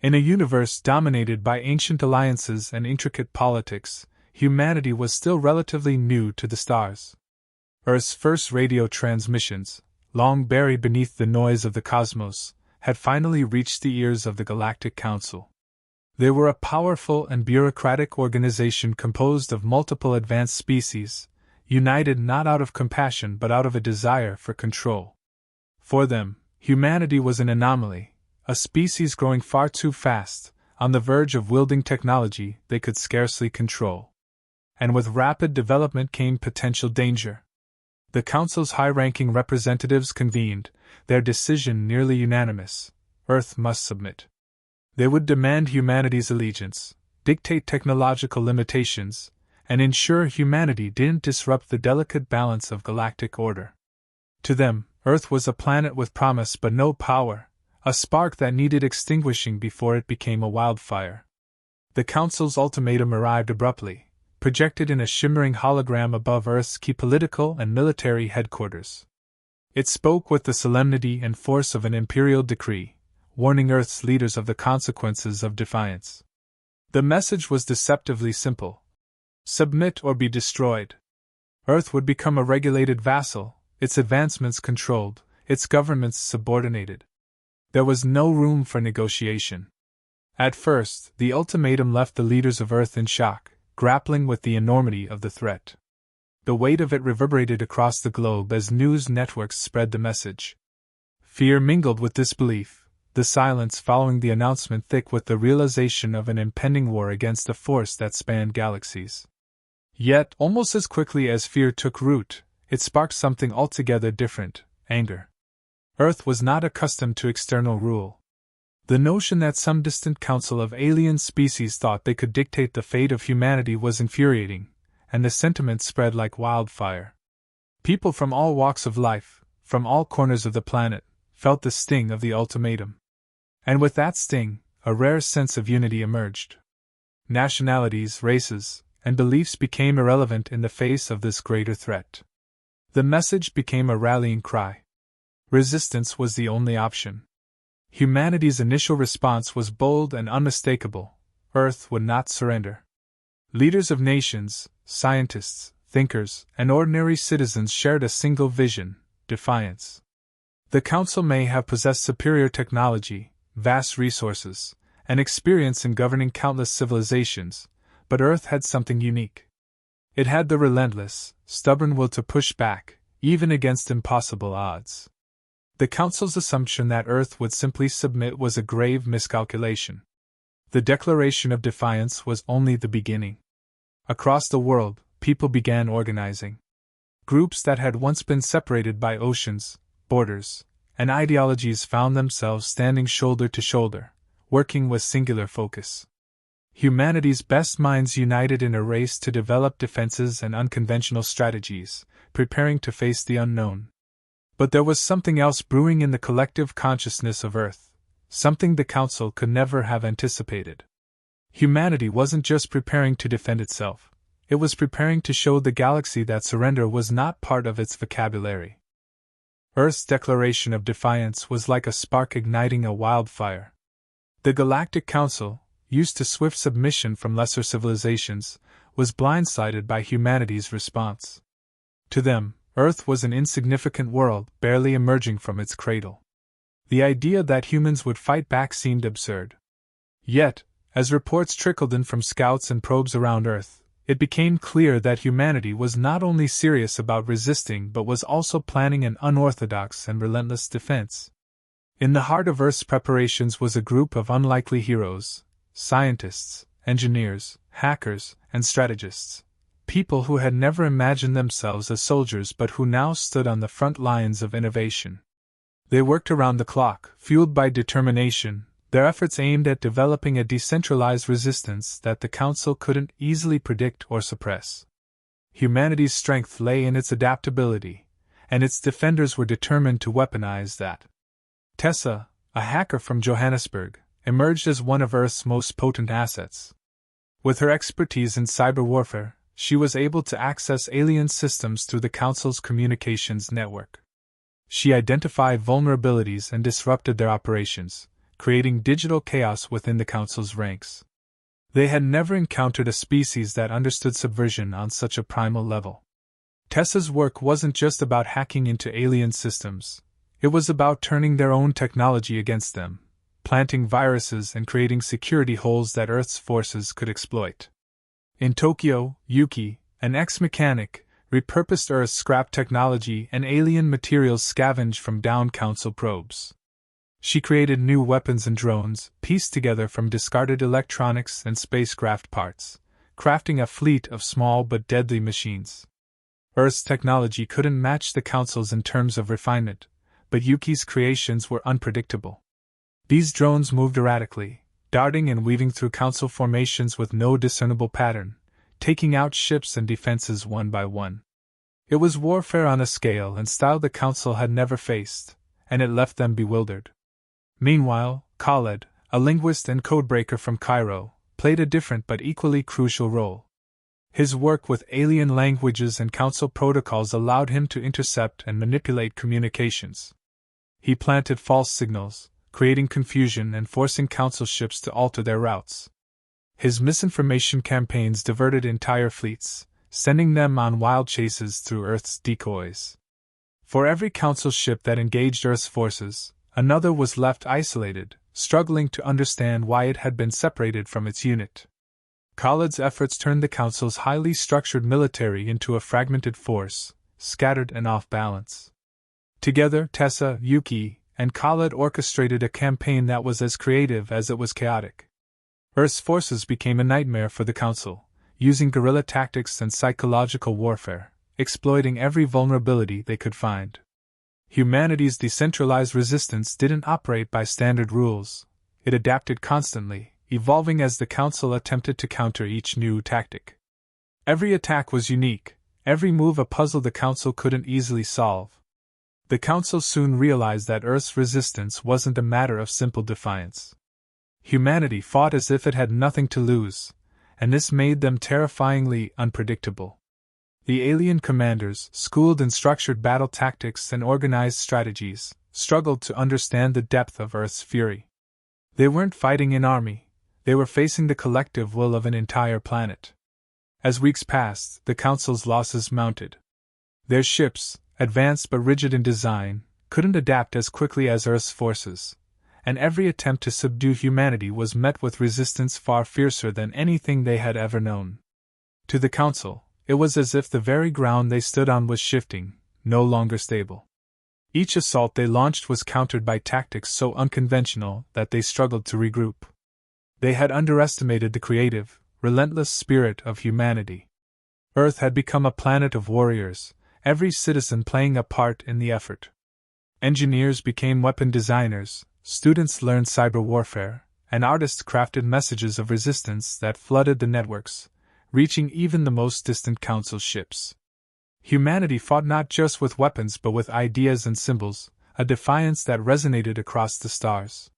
In a universe dominated by ancient alliances and intricate politics, humanity was still relatively new to the stars. Earth's first radio transmissions, long buried beneath the noise of the cosmos, had finally reached the ears of the Galactic Council. They were a powerful and bureaucratic organization composed of multiple advanced species, united not out of compassion but out of a desire for control. For them, humanity was an anomaly, a species growing far too fast, on the verge of wielding technology they could scarcely control. And with rapid development came potential danger. The Council's high-ranking representatives convened, their decision nearly unanimous: Earth must submit. They would demand humanity's allegiance, dictate technological limitations, and ensure humanity didn't disrupt the delicate balance of galactic order. To them, Earth was a planet with promise but no power, a spark that needed extinguishing before it became a wildfire. The Council's ultimatum arrived abruptly, projected in a shimmering hologram above Earth's key political and military headquarters. It spoke with the solemnity and force of an imperial decree, warning Earth's leaders of the consequences of defiance. The message was deceptively simple: submit or be destroyed. Earth would become a regulated vassal, its advancements controlled, its governments subordinated. There was no room for negotiation. At first, the ultimatum left the leaders of Earth in shock, grappling with the enormity of the threat. The weight of it reverberated across the globe as news networks spread the message. Fear mingled with disbelief, the silence following the announcement thick with the realization of an impending war against a force that spanned galaxies. Yet, almost as quickly as fear took root, it sparked something altogether different: anger. Earth was not accustomed to external rule. The notion that some distant council of alien species thought they could dictate the fate of humanity was infuriating, and the sentiment spread like wildfire. People from all walks of life, from all corners of the planet, felt the sting of the ultimatum. And with that sting, a rare sense of unity emerged. Nationalities, races, and beliefs became irrelevant in the face of this greater threat. The message became a rallying cry. Resistance was the only option. Humanity's initial response was bold and unmistakable: Earth would not surrender. Leaders of nations, scientists, thinkers, and ordinary citizens shared a single vision: defiance. The Council may have possessed superior technology, vast resources, and experience in governing countless civilizations, but Earth had something unique. It had the relentless, stubborn will to push back, even against impossible odds. The Council's assumption that Earth would simply submit was a grave miscalculation. The declaration of defiance was only the beginning. Across the world, people began organizing. Groups that had once been separated by oceans, borders, and ideologies found themselves standing shoulder to shoulder, working with singular focus. Humanity's best minds united in a race to develop defenses and unconventional strategies, preparing to face the unknown. But there was something else brewing in the collective consciousness of Earth, something the Council could never have anticipated. Humanity wasn't just preparing to defend itself, it was preparing to show the galaxy that surrender was not part of its vocabulary. Earth's declaration of defiance was like a spark igniting a wildfire. The Galactic Council, used to swift submission from lesser civilizations, was blindsided by humanity's response. To them, Earth was an insignificant world, barely emerging from its cradle. The idea that humans would fight back seemed absurd. Yet, as reports trickled in from scouts and probes around Earth, it became clear that humanity was not only serious about resisting but was also planning an unorthodox and relentless defense. In the heart of Earth's preparations was a group of unlikely heroes: scientists, engineers, hackers, and strategists. People who had never imagined themselves as soldiers but who now stood on the front lines of innovation. They worked around the clock, fueled by determination, their efforts aimed at developing a decentralized resistance that the Council couldn't easily predict or suppress. Humanity's strength lay in its adaptability, and its defenders were determined to weaponize that. Tessa, a hacker from Johannesburg, emerged as one of Earth's most potent assets. With her expertise in cyber warfare, she was able to access alien systems through the Council's communications network. She identified vulnerabilities and disrupted their operations, creating digital chaos within the Council's ranks. They had never encountered a species that understood subversion on such a primal level. Tessa's work wasn't just about hacking into alien systems, it was about turning their own technology against them, planting viruses and creating security holes that Earth's forces could exploit. In Tokyo, Yuki, an ex-mechanic, repurposed Earth's scrap technology and alien materials scavenged from downed Council probes. She created new weapons and drones, pieced together from discarded electronics and spacecraft parts, crafting a fleet of small but deadly machines. Earth's technology couldn't match the Council's in terms of refinement, but Yuki's creations were unpredictable. These drones moved erratically, darting and weaving through Council formations with no discernible pattern, taking out ships and defenses one by one. It was warfare on a scale and style the Council had never faced, and it left them bewildered. Meanwhile, Khaled, a linguist and codebreaker from Cairo, played a different but equally crucial role. His work with alien languages and Council protocols allowed him to intercept and manipulate communications. He planted false signals, creating confusion and forcing Council ships to alter their routes. His misinformation campaigns diverted entire fleets, sending them on wild chases through Earth's decoys. For every Council ship that engaged Earth's forces, another was left isolated, struggling to understand why it had been separated from its unit. Khaled's efforts turned the Council's highly structured military into a fragmented force, scattered and off balance. Together, Tessa, Yuki, and Khaled orchestrated a campaign that was as creative as it was chaotic. Earth's forces became a nightmare for the Council, using guerrilla tactics and psychological warfare, exploiting every vulnerability they could find. Humanity's decentralized resistance didn't operate by standard rules, it adapted constantly, evolving as the Council attempted to counter each new tactic. Every attack was unique, every move a puzzle the Council couldn't easily solve. The Council soon realized that Earth's resistance wasn't a matter of simple defiance. Humanity fought as if it had nothing to lose, and this made them terrifyingly unpredictable. The alien commanders, schooled in structured battle tactics and organized strategies, struggled to understand the depth of Earth's fury. They weren't fighting an army, they were facing the collective will of an entire planet. As weeks passed, the Council's losses mounted. Their ships, advanced but rigid in design, couldn't adapt as quickly as Earth's forces, and every attempt to subdue humanity was met with resistance far fiercer than anything they had ever known. To the Council, it was as if the very ground they stood on was shifting, no longer stable. Each assault they launched was countered by tactics so unconventional that they struggled to regroup. They had underestimated the creative, relentless spirit of humanity. Earth had become a planet of warriors, every citizen playing a part in the effort. Engineers became weapon designers, students learned cyber warfare, and artists crafted messages of resistance that flooded the networks, reaching even the most distant Council ships. Humanity fought not just with weapons but with ideas and symbols, a defiance that resonated across the stars.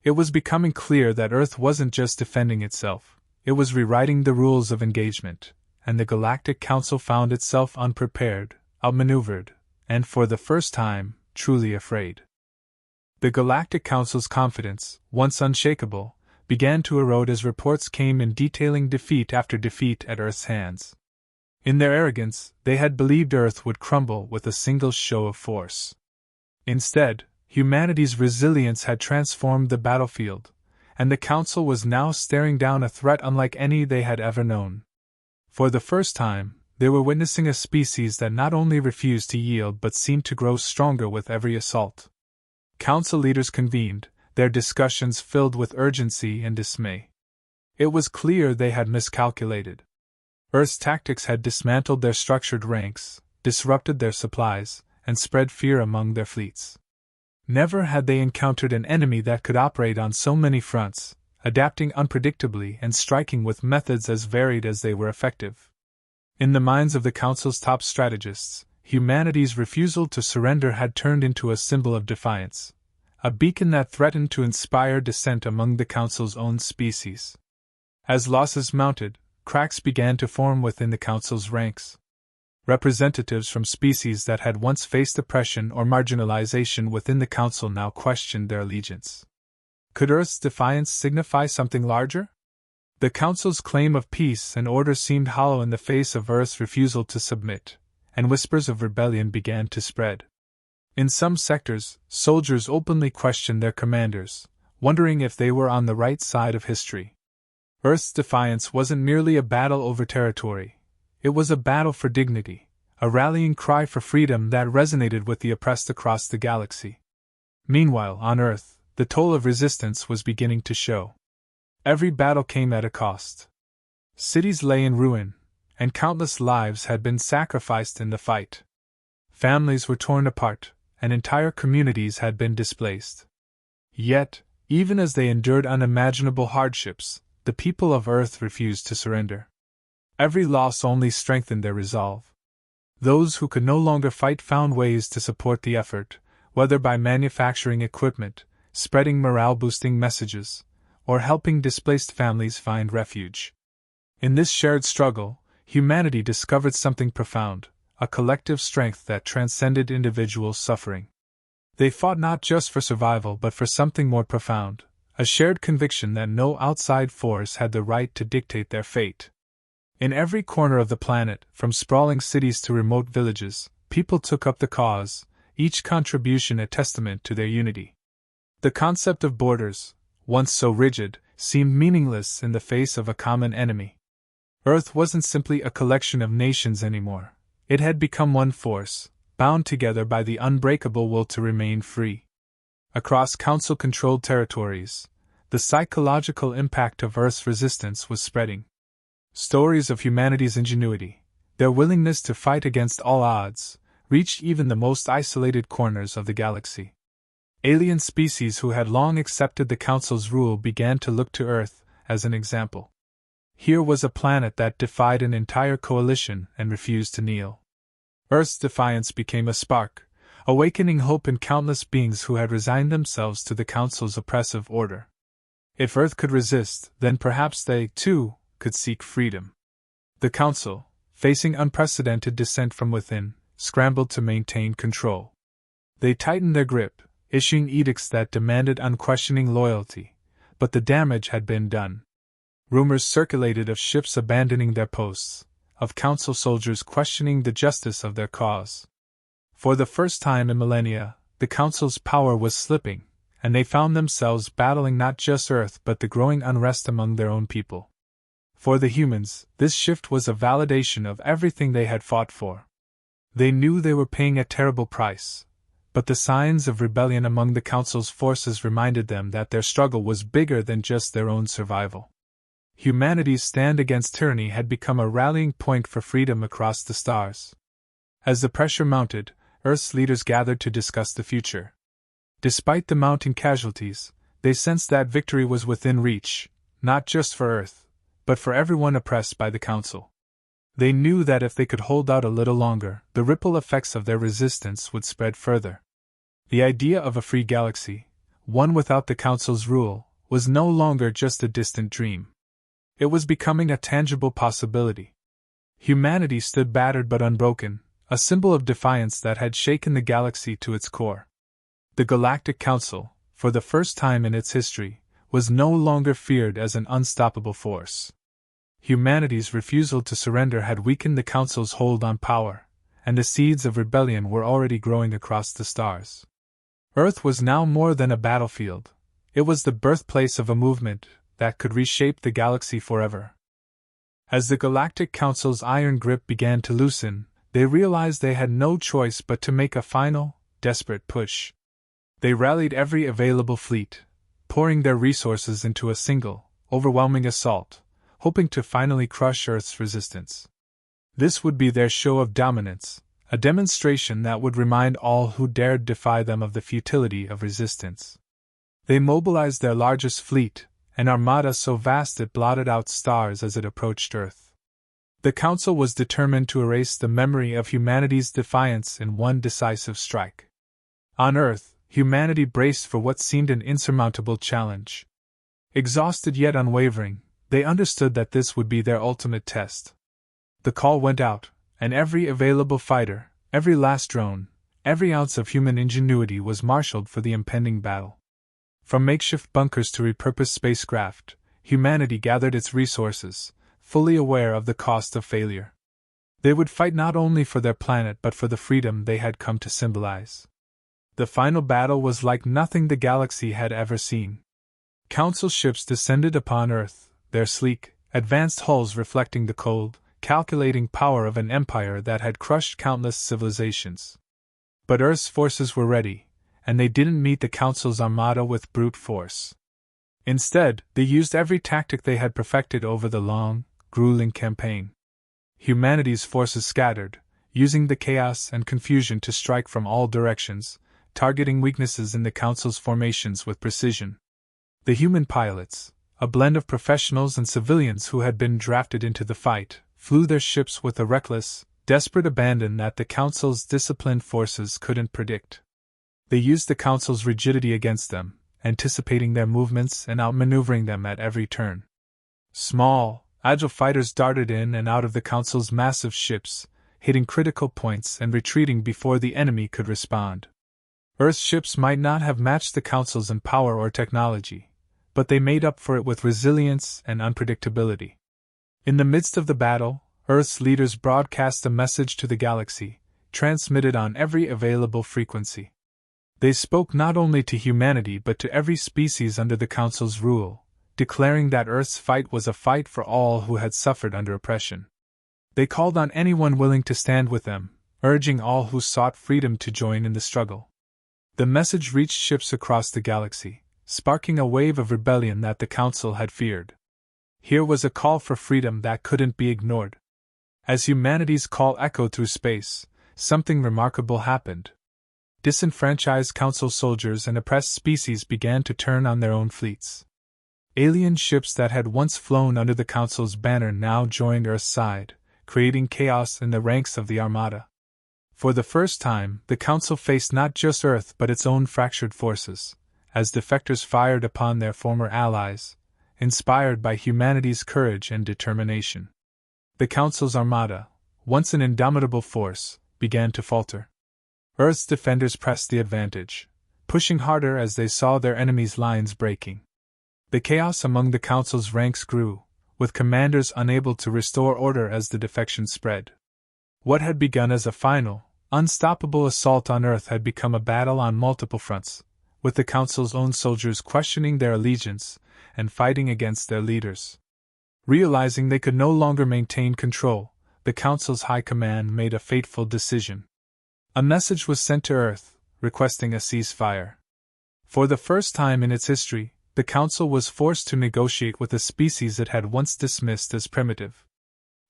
It was becoming clear that Earth wasn't just defending itself, it was rewriting the rules of engagement, and the Galactic Council found itself unprepared, outmaneuvered, and for the first time, truly afraid. The Galactic Council's confidence, once unshakable, began to erode as reports came in detailing defeat after defeat at Earth's hands. In their arrogance, they had believed Earth would crumble with a single show of force. Instead, humanity's resilience had transformed the battlefield, and the Council was now staring down a threat unlike any they had ever known. For the first time, they were witnessing a species that not only refused to yield but seemed to grow stronger with every assault. Council leaders convened, their discussions filled with urgency and dismay. It was clear they had miscalculated. Earth's tactics had dismantled their structured ranks, disrupted their supplies, and spread fear among their fleets. Never had they encountered an enemy that could operate on so many fronts, adapting unpredictably and striking with methods as varied as they were effective. In the minds of the Council's top strategists, humanity's refusal to surrender had turned into a symbol of defiance, a beacon that threatened to inspire dissent among the Council's own species. As losses mounted, cracks began to form within the Council's ranks. Representatives from species that had once faced oppression or marginalization within the Council now questioned their allegiance. Could Earth's defiance signify something larger? The Council's claim of peace and order seemed hollow in the face of Earth's refusal to submit, and whispers of rebellion began to spread. In some sectors, soldiers openly questioned their commanders, wondering if they were on the right side of history. Earth's defiance wasn't merely a battle over territory, it was a battle for dignity, a rallying cry for freedom that resonated with the oppressed across the galaxy. Meanwhile, on Earth, the toll of resistance was beginning to show. Every battle came at a cost. Cities lay in ruin, and countless lives had been sacrificed in the fight. Families were torn apart, and entire communities had been displaced. Yet, even as they endured unimaginable hardships, the people of Earth refused to surrender. Every loss only strengthened their resolve. Those who could no longer fight found ways to support the effort, whether by manufacturing equipment, spreading morale-boosting messages, or helping displaced families find refuge. In this shared struggle, humanity discovered something profound, a collective strength that transcended individual suffering. They fought not just for survival but for something more profound, a shared conviction that no outside force had the right to dictate their fate. In every corner of the planet, from sprawling cities to remote villages, people took up the cause, each contribution a testament to their unity. The concept of borders, once so rigid, seemed meaningless in the face of a common enemy. Earth wasn't simply a collection of nations anymore. It had become one force, bound together by the unbreakable will to remain free. Across Council-controlled territories, the psychological impact of Earth's resistance was spreading. Stories of humanity's ingenuity, their willingness to fight against all odds, reached even the most isolated corners of the galaxy. Alien species who had long accepted the Council's rule began to look to Earth as an example. Here was a planet that defied an entire coalition and refused to kneel. Earth's defiance became a spark, awakening hope in countless beings who had resigned themselves to the Council's oppressive order. If Earth could resist, then perhaps they, too, could seek freedom. The Council, facing unprecedented dissent from within, scrambled to maintain control. They tightened their grip, issuing edicts that demanded unquestioning loyalty, but the damage had been done. Rumors circulated of ships abandoning their posts, of Council soldiers questioning the justice of their cause. For the first time in millennia, the Council's power was slipping, and they found themselves battling not just Earth but the growing unrest among their own people. For the humans, this shift was a validation of everything they had fought for. They knew they were paying a terrible price, but the signs of rebellion among the Council's forces reminded them that their struggle was bigger than just their own survival. Humanity's stand against tyranny had become a rallying point for freedom across the stars. As the pressure mounted, Earth's leaders gathered to discuss the future. Despite the mounting casualties, they sensed that victory was within reach, not just for Earth, but for everyone oppressed by the Council. They knew that if they could hold out a little longer, the ripple effects of their resistance would spread further. The idea of a free galaxy, one without the Council's rule, was no longer just a distant dream. It was becoming a tangible possibility. Humanity stood battered but unbroken, a symbol of defiance that had shaken the galaxy to its core. The Galactic Council, for the first time in its history, was no longer feared as an unstoppable force. Humanity's refusal to surrender had weakened the Council's hold on power, and the seeds of rebellion were already growing across the stars. Earth was now more than a battlefield. It was the birthplace of a movement that could reshape the galaxy forever. As the Galactic Council's iron grip began to loosen, they realized they had no choice but to make a final, desperate push. They rallied every available fleet, pouring their resources into a single, overwhelming assault, hoping to finally crush Earth's resistance. This would be their show of dominance, a demonstration that would remind all who dared defy them of the futility of resistance. They mobilized their largest fleet, an armada so vast it blotted out stars as it approached Earth. The Council was determined to erase the memory of humanity's defiance in one decisive strike. On Earth, humanity braced for what seemed an insurmountable challenge. Exhausted yet unwavering, they understood that this would be their ultimate test. The call went out, and every available fighter, every last drone, every ounce of human ingenuity was marshaled for the impending battle. From makeshift bunkers to repurposed spacecraft, humanity gathered its resources, fully aware of the cost of failure. They would fight not only for their planet but for the freedom they had come to symbolize. The final battle was like nothing the galaxy had ever seen. Council ships descended upon Earth, their sleek, advanced hulls reflecting the cold, calculating power of an empire that had crushed countless civilizations. But Earth's forces were ready, and they didn't meet the Council's armada with brute force. Instead, they used every tactic they had perfected over the long, grueling campaign. Humanity's forces scattered, using the chaos and confusion to strike from all directions, targeting weaknesses in the Council's formations with precision. The human pilots, a blend of professionals and civilians who had been drafted into the fight, flew their ships with a reckless, desperate abandon that the Council's disciplined forces couldn't predict. They used the Council's rigidity against them, anticipating their movements and outmaneuvering them at every turn. Small, agile fighters darted in and out of the Council's massive ships, hitting critical points and retreating before the enemy could respond. Earth's ships might not have matched the Council's in power or technology, but they made up for it with resilience and unpredictability. In the midst of the battle, Earth's leaders broadcast a message to the galaxy, transmitted on every available frequency. They spoke not only to humanity but to every species under the Council's rule, declaring that Earth's fight was a fight for all who had suffered under oppression. They called on anyone willing to stand with them, urging all who sought freedom to join in the struggle. The message reached ships across the galaxy, sparking a wave of rebellion that the Council had feared. Here was a call for freedom that couldn't be ignored. As humanity's call echoed through space, something remarkable happened. Disenfranchised Council soldiers and oppressed species began to turn on their own fleets. Alien ships that had once flown under the Council's banner now joined Earth's side, creating chaos in the ranks of the Armada. For the first time, the Council faced not just Earth but its own fractured forces, as defectors fired upon their former allies, inspired by humanity's courage and determination. The Council's armada, once an indomitable force, began to falter. Earth's defenders pressed the advantage, pushing harder as they saw their enemies' lines breaking. The chaos among the Council's ranks grew, with commanders unable to restore order as the defection spread. What had begun as a final, unstoppable assault on Earth had become a battle on multiple fronts, with the Council's own soldiers questioning their allegiance and fighting against their leaders. Realizing they could no longer maintain control, the Council's high command made a fateful decision. A message was sent to Earth, requesting a ceasefire. For the first time in its history, the Council was forced to negotiate with a species it had once dismissed as primitive.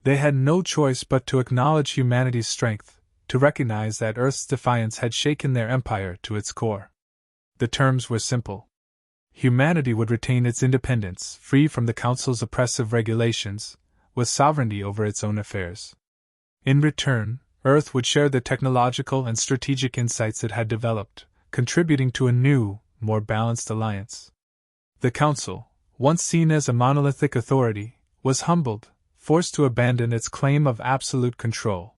They had no choice but to acknowledge humanity's strength, to recognize that Earth's defiance had shaken their empire to its core. The terms were simple. Humanity would retain its independence, free from the Council's oppressive regulations, with sovereignty over its own affairs. In return, Earth would share the technological and strategic insights it had developed, contributing to a new, more balanced alliance. The Council, once seen as a monolithic authority, was humbled, forced to abandon its claim of absolute control.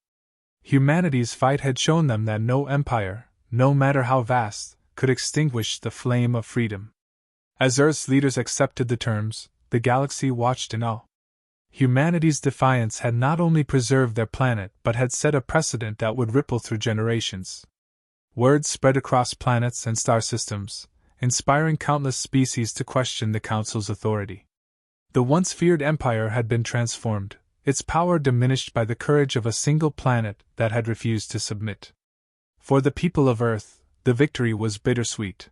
Humanity's fight had shown them that no empire, no matter how vast, could extinguish the flame of freedom. As Earth's leaders accepted the terms, the galaxy watched in awe. Humanity's defiance had not only preserved their planet but had set a precedent that would ripple through generations. Word spread across planets and star systems, inspiring countless species to question the Council's authority. The once feared empire had been transformed, its power diminished by the courage of a single planet that had refused to submit. For the people of Earth, the victory was bittersweet.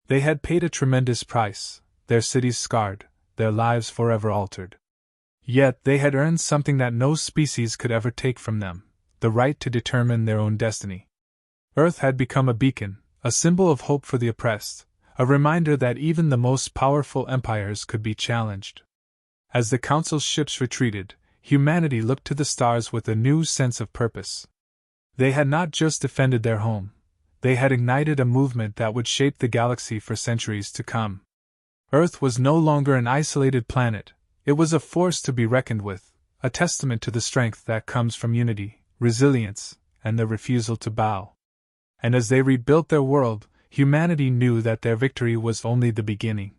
They had paid a tremendous price, their cities scarred, their lives forever altered. Yet they had earned something that no species could ever take from them, the right to determine their own destiny. Earth had become a beacon, a symbol of hope for the oppressed, a reminder that even the most powerful empires could be challenged. As the Council's ships retreated, humanity looked to the stars with a new sense of purpose. They had not just defended their home, they had ignited a movement that would shape the galaxy for centuries to come. Earth was no longer an isolated planet, it was a force to be reckoned with, a testament to the strength that comes from unity, resilience, and the refusal to bow. And as they rebuilt their world, humanity knew that their victory was only the beginning.